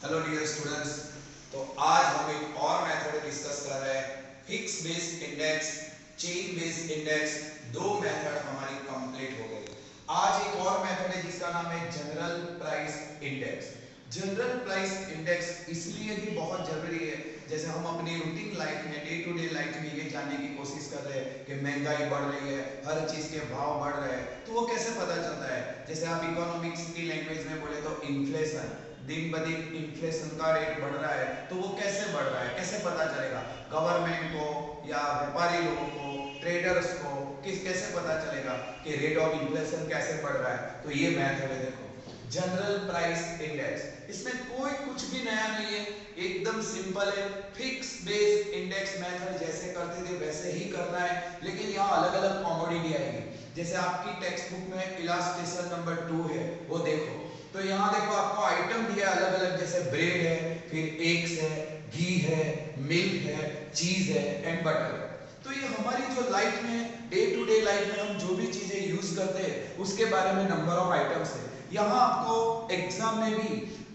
Hello dear students. तो आज हम एक और मेथड डिस्कस कर रहे हैं, fix based index, chain based index. दो मेथड हमारी कंप्लीट हो गई। आज एक और मेथड है जिसका नाम है general price index. General price index इसलिए भी बहुत जरूरी है, जैसे हम अपनी रूटीन लाइफ में, डे टू डे लाइफ में ये जानने की कोशिश कर रहे हैं कि महंगाई बढ़ रही है, हर चीज के भाव बढ़ रहे हैं, तो वो कैसे पता चलता है। जैसे आप इकोनॉमिक्स की लैंग्वेज में बोले तो इन्फ्लेशन, दिन ब दिन इन्फ्लेशन का रेट बढ़ रहा है, तो वो कैसे बढ़ रहा है, कैसे पता चलेगा गवर्नमेंट को या व्यापारी लोगों को, ट्रेडर्स को कैसे पता चलेगा कि रेट ऑफ इन्फ्लेशन कैसे बढ़ रहा है। तो ये मेथड है, देखो जनरल प्राइस इंडेक्स। इसमें कोई कुछ भी नया नहीं है, एकदम सिंपल है। फिक्स बेस इंडेक्स मेथड जैसे करते थे वैसे ही करना है, लेकिन यहाँ अलग अलग कॉमोडिटी आएगी। जैसे आपकी टेक्स्ट बुक में इलास्ट्रेशन नंबर 2 है, वो देखो तो यहाँ देखो आपको आइटम दिया अलग अलग, जैसे ब्रेड है, फिर एग्स है, घी है, मिल्क है, चीज है एंड बटर है। तो ये हमारी जो लाइफ में, डे टू डे लाइफ में हम जो भी चीजें यूज करते हैं उसके बारे में नंबर ऑफ आइटम्स है। यहाँ आपको एग्जाम में भी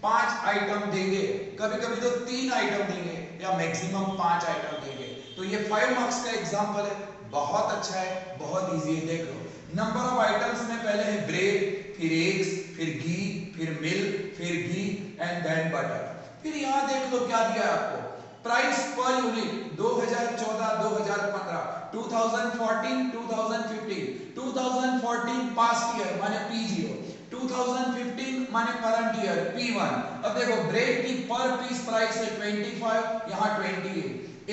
5 आइटम देंगे, कभी कभी तो 3 आइटम देंगे या मैक्सिमम 5 आइटम देंगे। तो ये 5 मार्क्स का एग्जाम्पल है, बहुत अच्छा है, बहुत इजी है। देख लो नंबर ऑफ आइटम्स में पहले है ब्रेड, फिर एग्स, फिर घी, फिर मिल्क, फिर घी एंड देन बटर। फिर यहाँ देख लो क्या दिया है आपको, price per unit 2014 2015, 2014 2015, 2014 past year माने P0, 2015 माने करंट ईयर P1। अब देखो ब्रेड की पर पीस प्राइस है 25, यहाँ 20 है,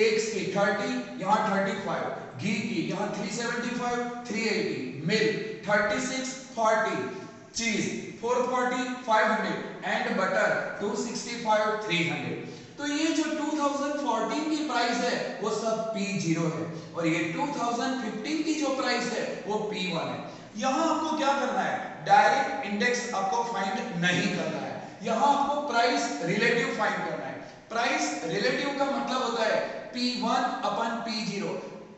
एग्स की 30, यहाँ 35, घी की यहाँ 375 380, मिल्क 36 40, चीज 440 500 एंड बटर 265 300। तो ये जो 2014 की प्राइस है वो सब P0 है, और ये 2015 की जो प्राइस है वो P1 है। यहां आपको क्या करना है, डायरेक्ट इंडेक्स आपको फाइंड नहीं करना है, यहां आपको प्राइस रिलेटिव फाइंड करना है। प्राइस रिलेटिव का मतलब होता है P1 अपन P0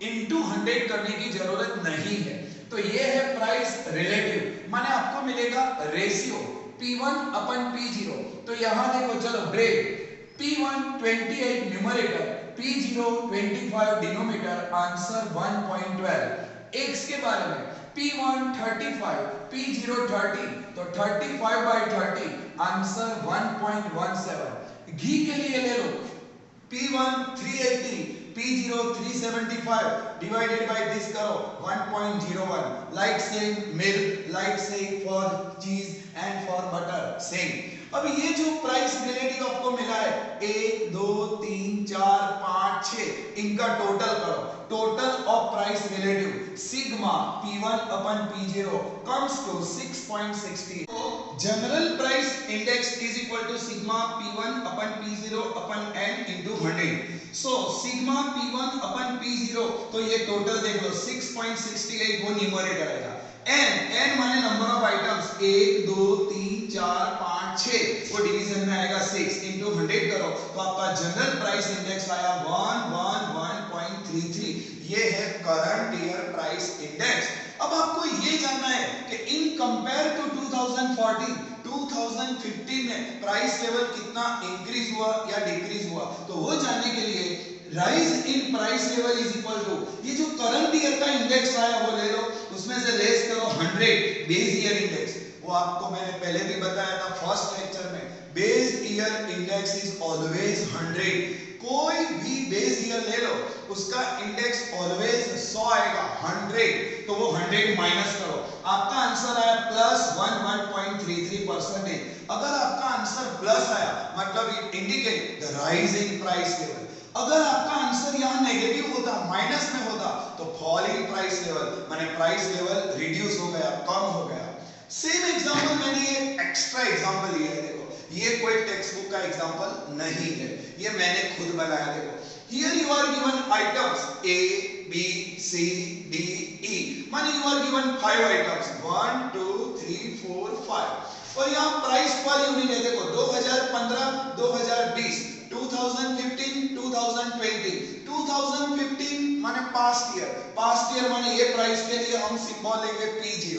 इंटू 100 करने की जरूरत नहीं है। तो ये है प्राइस रिलेटिव, माने आपको मिलेगा रेशियो P1 अपन P0। तो यहां देखो, चलो bread P1 28 numerator, P0 25 denominator, answer 1.12। X के बारे में P1 35, P0 30, तो 35/30, आंसर 1.17। घी के लिए ले लो P1 380, P0 375, divided by this करो 1.01। Like same milk, like same for चीज एंड फॉर बटर सेम। अब ये जो प्राइस रिलेटिव आपको मिला है 1 2 3 4 5 6, इनका टोटल करो, total of price relative sigma P1 upon P0 comes to 6.60। General price index is equal to sigma P1 upon P0 upon n into 100। So sigma P1 upon P0, तो ये total देख लो 6.68, वो numerator आएगा। n माने number of items 1 2 3 4 5 6, वो division में आएगा 6 into 100 करो, तो आपका जनरल प्राइस इंडेक्स आया 111.33। ये है करंट ईयर प्राइस इंडेक्स। अब आपको ये जानना है कि इन कंपेयर टू 2014 2015 में प्राइस लेवल कितना इंक्रीज हुआ या डिक्रीज हुआ। तो वो जानने के लिए rise in price level is equal to, ये जो करंट ईयर का इंडेक्स आया वो ले लो, उसमें से लेस करो 100 बेस ईयर इंडेक्स। वो आपको मैंने पहले भी बताया था फर्स्ट लेक्चर में, base year index is always 100। कोई भी बेस ईयर ले लो, उसका इंडेक्स ऑलवेज 100 आएगा, 100, तो वो 100 माइनस करो, आपका आंसर आया प्लस 1.33%। अगर आपका आंसर प्लस आया मतलब it indicate the rise in price level. अगर आपका आंसर यहाँ नेगेटिव होता, माइनस में होता, तो फॉल इन प्राइस लेवल, माने प्राइस लेवल रिड्यूस हो गया, कम हो गया। सेम एग्जांपल मैंने ये एक्स्ट्रा एग्जांपल लिया है, देखो ये कोई टेक्स्ट बुक का एग्जांपल नहीं है, ये मैंने खुद बनाया। देखो here you are given items A B C D E, माने यू आर गिवन 5 आइटम्स 1 2 3 4 5, और यहाँ प्राइस पर यूनिट है। देखो 2015 2020, 2015 2020, 2015 माने पास्ट ईयर माने ये प्राइस के लिए हम सिंबल लेंगे P0,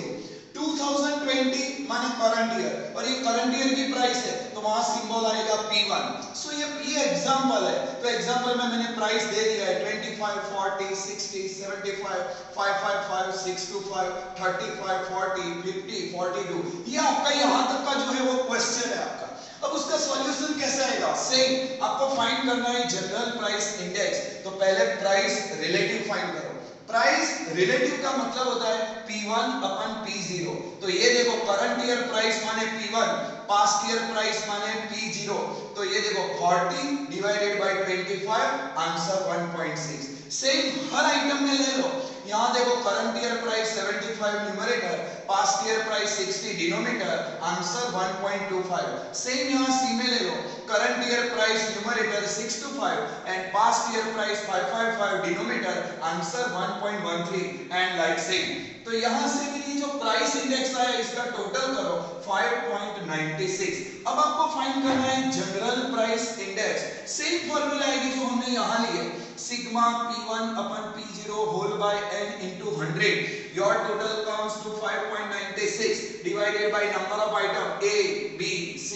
2020 माने करंट ईयर, और ये करंट ईयर की प्राइस है तो वहां सिंबल आएगा P1। सो ये एग्जांपल है, तो एग्जांपल में मैंने प्राइस दे दिया है 25, 40, 60, 75, 555, 625, 35, 40, 50, 42। ये आपका यहां तक का जो है वो क्वेश्चन है आपका। अब उसका सॉल्यूशन कैसे आएगा? सेम आपको फाइंड करना है जनरल प्राइस इंडेक्स। तो पहले प्राइस रिलेटिव फाइंड करो। प्राइस रिलेटिव का मतलब होता है P1 अपन P0। तो ये देखो करंट ईयर प्राइस माने P1, पास्ट ईयर प्राइस माने P0। तो ये देखो 40 डिवाइडेड बाय 25, आंसर 1.6। सेम हर आइटम में ले लो। यहाँ देखो current year price 75 numerator, past year price 60 denominator, answer 1.25। Same यहाँ सी में ले लो, current year price numerator 625 and past year price 555 denominator, answer 1.13 and like same. तो यहाँ से भी ये जो प्राइस इंडेक्स आया इसका टोटल करो 5.96। अब आपको फाइंड करना है general price index. Same formula आएगी जो हमने यहाँ लिए, sigma P1 upon P0 whole by n into 100। Your total comes to 5.96 divided by number of item A, B, C,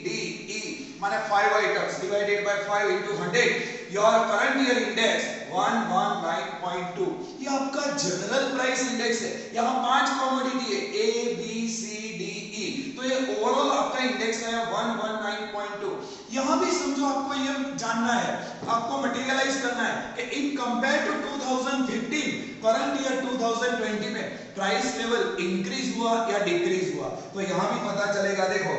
D, E माने 5 items divided by 5 into 100। Your current year index 119.2। ये आपका general price index है। यहाँ 5 commodity है A, B, C, D, E। तो ये overall आपका index है 119.2। यहाँ भी समझो आपको ये जानना है, आपको मटेरियलाइज करना है कि in compare to 2015 current year 2020 में प्राइस लेवल इंक्रीज हुआ या डिक्रीज हुआ। तो यहाँ भी पता चलेगा। देखो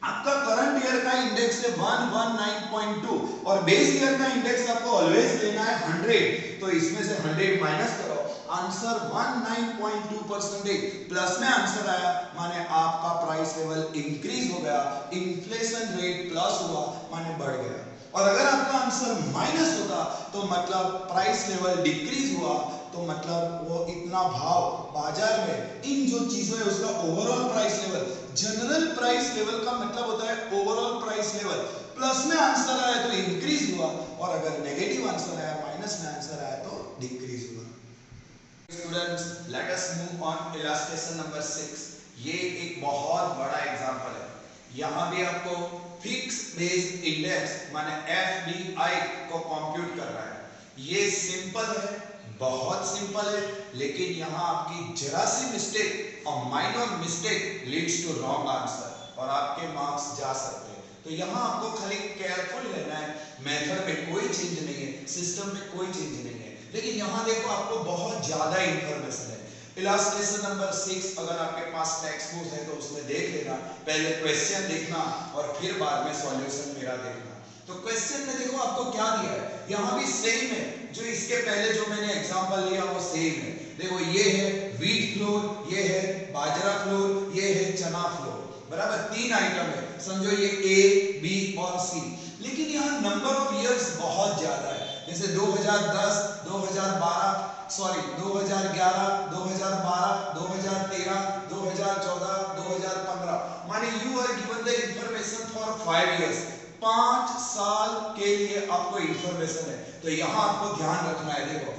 आपका करंट ईयर का इंडेक्स है 119.2 और बेस ईयर का इंडेक्स आपको ऑलवेज लेना है 100। तो इसमें से 100 माइनस करो, आंसर 19.2% प्लस में आंसर आया, माने आपका प्राइस लेवल इंक्रीज हो गया, इन्फ्लेशन रेट प्लस हुआ माने बढ़ गया। और अगर आपका आंसर माइनस होता तो मतलब प्राइस लेवल डिक्रीज हुआ, तो मतलब वो इतना भाव बाजार में इन जो चीजों है उसका overall price level, general price level का मतलब होता है ओवरऑल प्राइस लेवल, प्लस में आंसर आया तो इंक्रीज हुआ और अगर नेगेटिव आंसर आया माइनस में आंसर आया तो डिक्रीज हुआ। Students let us move on illustration number 6। ये एक बहुत बड़ा एग्जांपल है। यहाँ भी आपको फिक्स बेस इंडेक्स माने FBI को कंप्यूट करना है। ये सिंपल है, बहुत सिंपल है, लेकिन यहाँ आपकी जरा सी मिस्टेक और minor mistake leads to wrong answer और आपके मार्क्स जा सकते हैं। तो यहाँ आपको खाली केयरफुल रहना है। मेथड में कोई चेंज नहीं है, सिस्टम में कोई चेंज नहीं है, लेकिन यहाँ देखो आपको बहुत ज्यादा इंफॉर्मेशन है। इलस्ट्रेशन नंबर 6 अगर आपके पास टेक्स्ट बुक है तो उसमें देख लेना, पहले क्वेश्चन देखना और फिर बाद में सॉल्यूशन मेरा देखना। तो क्वेश्चन में देखो आपको क्या दिया है, यहाँ भी सेम है जो इसके पहले जो मैंने एग्जांपल लिया वो सेम है। देखो ये है व्हीट फ्लोर, ये है बाजरा फ्लोर, ये है चना फ्लोर, बराबर 3 आइटम है। समझो ये A, B और C, लेकिन यहाँ नंबर ऑफ इयर्स बहुत ज्यादा है। जैसे 2010, 2012, सॉरी 2011, 2012, 2013, 2014, 2015 माने you are given the information for 5 years. 5 साल के लिए आपको इंफॉर्मेशन है। तो यहाँ आपको ध्यान रखना है। देखो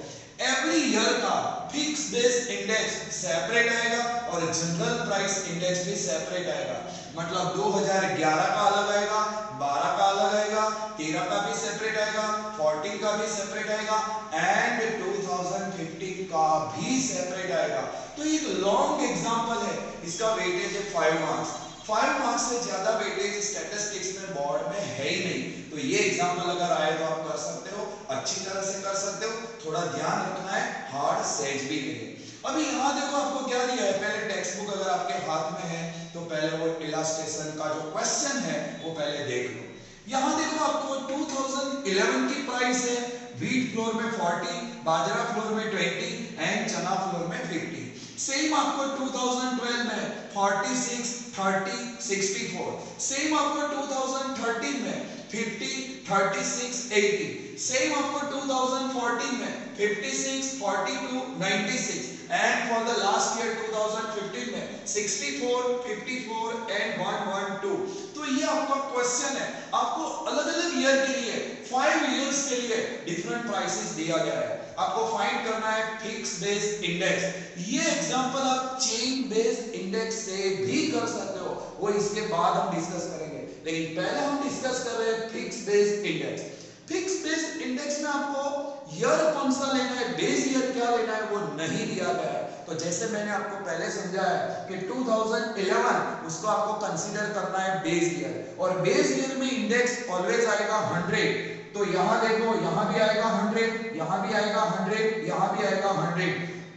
एवरी ईयर का फिक्स बेस इंडेक्स सेपरेट आएगा और जनरल प्राइस इंडेक्स भी सेपरेट आएगा। मतलब 2011 का अलग आएगा, 12 का अलग आएगा, 13 का भी सेपरेट आएगा, 14 का भी सेपरेट आएगा एंड 2015 का भी सेपरेट आएगा। तो एक लॉन्ग एग्जांपल है, इसका वेटेज है 5 मार्क्स। 5 मार्क्स से ज्यादा वेटेज स्टैटिस्टिक्स में बोर्ड में है ही नहीं। तो ये एग्जांपल अगर आए तो आप कर सकते हो, अच्छी तरह से कर सकते हो, थोड़ा ध्यान रखना है, हार्ड सेज भी नहीं। अभी यहाँ देखो आपको क्या दिया है, पहले टेक्स्ट बुक अगर आपके हाथ में है तो पहले वो इलस्ट्रेशन का जो क्वेश्चन है वो पहले देख लो। यहाँ देखो आपको 2011 की प्राइस है, व्हीट फ्लोर में 40, बाजरा फ्लोर में 20 एंड चना फ्लोर में 50। सेम आपको 2012 में 46, 30, 64। सेम आपको 2013 में 50, 36, 80। सेम आपको 2014 में 56, 42, 96 and for the last year 2015 में 64, 54 एंड 112। तो ये आपका क्वेश्चन है, आपको अलग-अलग ईयर के लिए 5 इयर्स के लिए डिफरेंट प्राइसेस दिया गया है। आपको फाइंड करना है फिक्स बेस इंडेक्स। ये एग्जांपल आप चेन बेस इंडेक्स से भी कर सकते हो, वो इसके बाद हम डिस्कस करेंगे। लेकिन पहले हम डिस्कस कर रहे हैं fix based index. Fix based index में आपको ईयर कौन सा लेना है, बेस ईयर क्या लेना है, वो नहीं दिया गया है। तो जैसे मैंने आपको पहले समझाया कि 2011 उसको आपको कंसीडर करना है बेस ईयर, और बेस ईयर में इंडेक्स ऑलवेज आएगा 100। तो यहां देखो, यहां भी आएगा 100, यहां भी आएगा 100, यहां भी आएगा 100।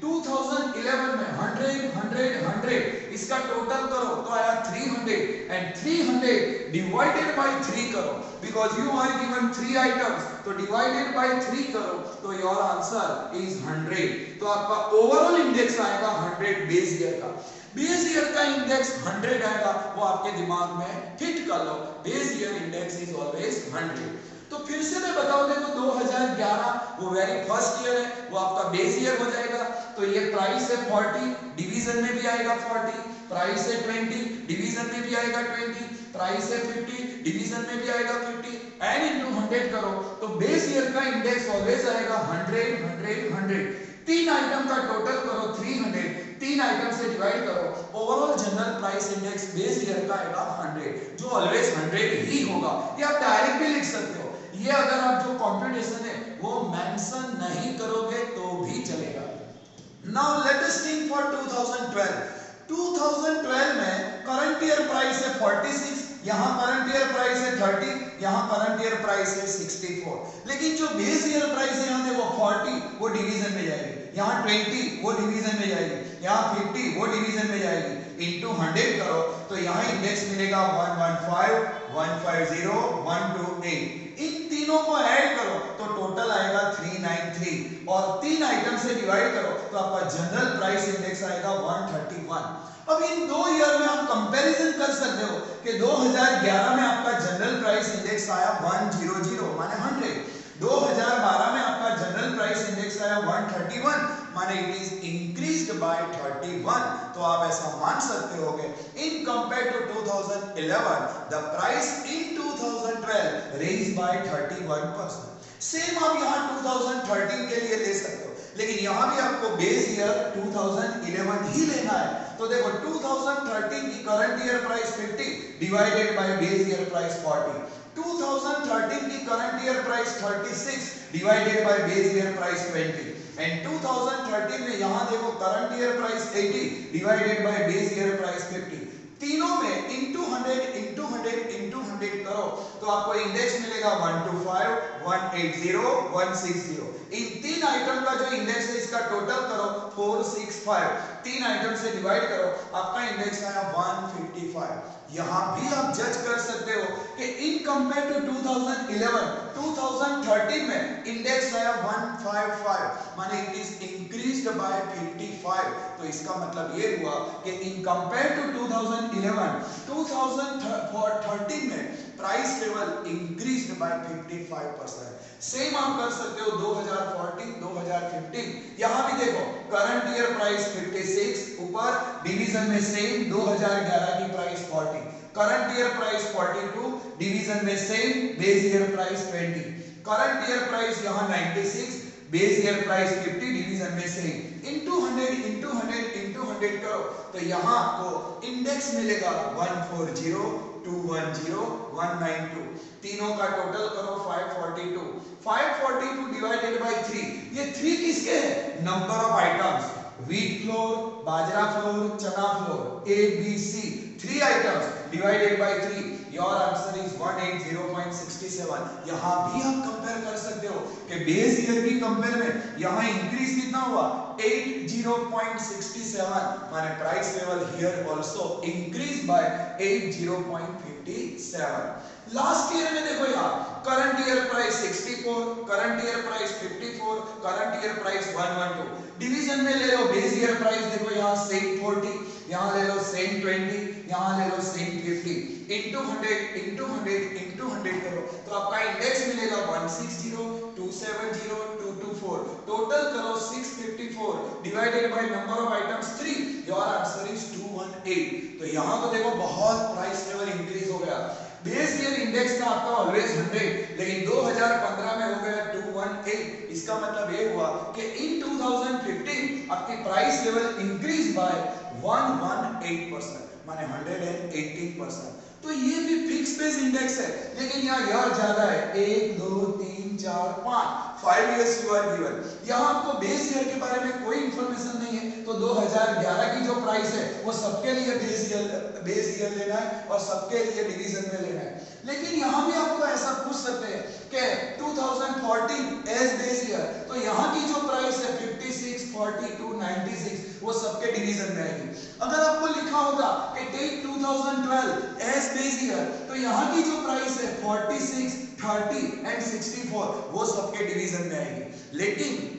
2011 में 100 100 100 इसका टोटल करो तो आया 300, एंड 300 डिवाइडेड बाय 3 करो, because you are given 3 items, तो डिवाइडेड बाय 3 करो तो योर आंसर इज 100। तो आपका ओवरऑल इंडेक्स आएगा 100 बेस ईयर का। बेस ईयर का इंडेक्स 100 आएगा, वो आपके दिमाग में फिट कर लो, base year index is always 100। तो फिर से मैं बताऊं, देखो 2011 वो वेरी फर्स्ट ईयर है, वो आपका बेस ईयर हो जाएगा। तो ये प्राइस है 40, डिवीजन में भी आएगा 40, प्राइस है 20, डिवीजन में भी आएगा 20, प्राइस है 50, डिवीजन में भी आएगा 50, एंड इनटू 100 करो तो बेस ईयर का इंडेक्स ऑलवेज आएगा 100 100 100। तीन आइटम का टोटल करो 300, तीन आइटम से डिवाइड करो, overall general price index base year का आएगा 100, जो ऑलवेज 100 ही होगा। ये आप डायरेक्ट भी लिख सकते हो, ये अगर आप जो कंपटीशन है वो मेंशन नहीं करोगे तो भी चलेगा। Now let us think for 2012। 2012 में करंट ईयर प्राइस है 46, यहां करंट ईयर प्राइस है 30, यहां करंट ईयर प्राइस है 64। लेकिन जो बेस ईयर प्राइस है यहां देखो 40 वो डिवीजन में जाएगी, यहां 20 वो डिवीजन में जाएगी, यहां 50 वो डिवीजन में जाएगी, इनटू 100 करो तो यहां इंडेक्स मिलेगा 115 150 128। इन तीनों को ऐड करो तो टोटल आएगा 393, और तीन आइटम से डिवाइड करो तो आपका जनरल प्राइस इंडेक्स आएगा 131। अब इन दो ईयर में आप कंपैरिजन कर सकते हो कि 2011 में आपका जनरल प्राइस इंडेक्स आया 100 माने 100, 2012 में आपका जनरल प्राइस इंडेक्स आया 131 माने इट इज इंक्रीज्ड बाय 31। तो आप ऐसा मान सकते होगे in compare to 2011 the price in 2012 raise by 31%। Same आप यहां 2013 के लिए ले सकते हो, लेकिन यहां भी आपको बेस ईयर 2011 ही लेना है। तो देखो 2013 की current year price 50 divided by base year price 40, 2013 की current year price 36 divided by base year price 20, and 2013 में यहां देखो current year price 80 divided by base year price 50। तीनों में इनटू 100 इनटू 100 इनटू 100 करो तो आपको इंडेक्स मिलेगा 125 180 160। इन तीन आइटम का जो इंडेक्स है इसका टोटल करो 465, तीन आइटम से डिवाइड करो आपका इंडेक्स आया 155। यहां भी आप जज कर सकते हो कि इन कंपेयर टू 2011 2013 में इंडेक्स आया 155 माने इट इज इंक्रीज्ड बाय 55। तो इसका मतलब ये हुआ कि इन कंपेयर टू 2011 2013 में price level increased by 55%। Same आप कर सकते हो 2014 2015, यहां भी देखो करंट ईयर प्राइस 56 ऊपर, डिवीजन में सेम 2011 की price 40, current year price 42, division में same base year price 20, current year price यहां 96, बेस ईयर प्राइस 50, डिवीजन में सेम, इनटू 100 इनटू 100 इनटू 100 करो तो यहां आपको इंडेक्स मिलेगा 140 210 192। तीनों का टोटल करो 542, 542 डिवाइडेड बाय 3, ये 3 किसके हैं, number of items, wheat flour, bajra flour, chana flour, A B C, 3 items divided by 3, your answer is 180.67। यहां भी आप कंपेयर कर सकते हो कि बेस ईयर की कंपेयर में यहां इंक्रीज कितना हुआ 80.67 माने price level here also increase by 80.57। Last year में देखो यार current year price 64, current year price 54, current year price 112, division में ले लो बेस ईयर प्राइस देखो यहां सेम 40, यहां ले लो सेम 20, यहां ले लो सेम 50, इनटू 100 इनटू 100 इनटू 100 करो तो आपका इंडेक्स मिलेगा 160 270 224, टोटल करो 654 divided by number of items 3, your answer is 218। तो यहां तो देखो बहुत प्राइस लेवल इंक्रीज हो गया। बेस ईयर इंडेक्स का आपका ऑलवेज 100, लेकिन 2015 में हो गया 218। इसका मतलब ये हुआ कि इन 2015 आपकी प्राइस लेवल इंक्रीज बाय 118% माने 118%। तो ये भी फिक्स बेस इंडेक्स है, लेकिन यहाँ ईयर ज्यादा है, 1 2 3 4 5 इयर्स यू आर गिवन। यहाँ आपको बेस ईयर के बारे में कोई इंफॉर्मेशन नहीं है, तो 2011 की जो प्राइस है वो सबके लिए बेस ईयर लेना है और सबके लिए डिवीजन में लेना है। लेकिन यहाँ भी आपको ऐसा पूछ सकते हैं कि 2014 एज बेस ईयर, तो यहाँ की जो प्राइस है 56 42 96 वो सबके डिवीजन में आएगी। अगर आपको लिखा होगा कि टेक 2012 एज बेस ईयर, तो यहाँ की जो प्राइस है 46 30 एंड 64 वो सबके डिवीजन में आएगी। लेकिन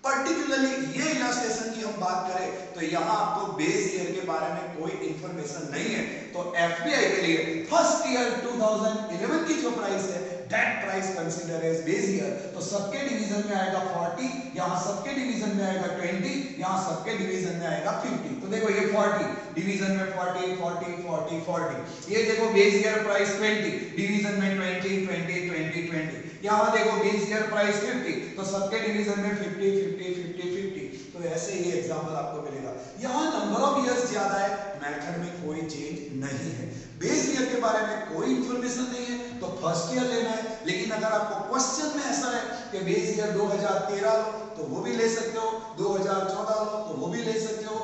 पर्टिकुलरली ये इलस्ट्रेशन की हम बात करें तो यहाँ आपको बेस ईयर के बारे में कोई इंफॉर्मेशन नहीं है, तो एफबीआई के लिए फर्स्ट ईयर 2011 की जो प्राइस है that price consider as base year, तो सबके डिवीजन में आएगा 40, यहाँ सबके डिवीजन में आएगा 20, यहाँ सबके डिवीजन में आएगा 50। तो देखो ये 40 डिवीजन में 40 40 40 40, ये देखो बेस ईयर प्राइस 20 डिवीजन में 20 20 20 20, यहाँ देखो बेस ईयर प्राइस 50 तो सबके डिवीजन में 50 50 50 50। तो ऐसे ही एग्जांपल आपको मिलेगा। यहाँ नंबर ऑफ इयर्स ज्यादा है, मेथड में कोई चेंज नहीं है। बेस ईयर के बारे में कोई इंफॉर्मेशन नहीं है तो फर्स्ट ईयर लेना है। लेकिन अगर आपको क्वेश्चन में ऐसा है कि बेस ईयर 2013 लो तो वो भी ले सकते हो, 2014 लो तो वो भी ले सकते हो,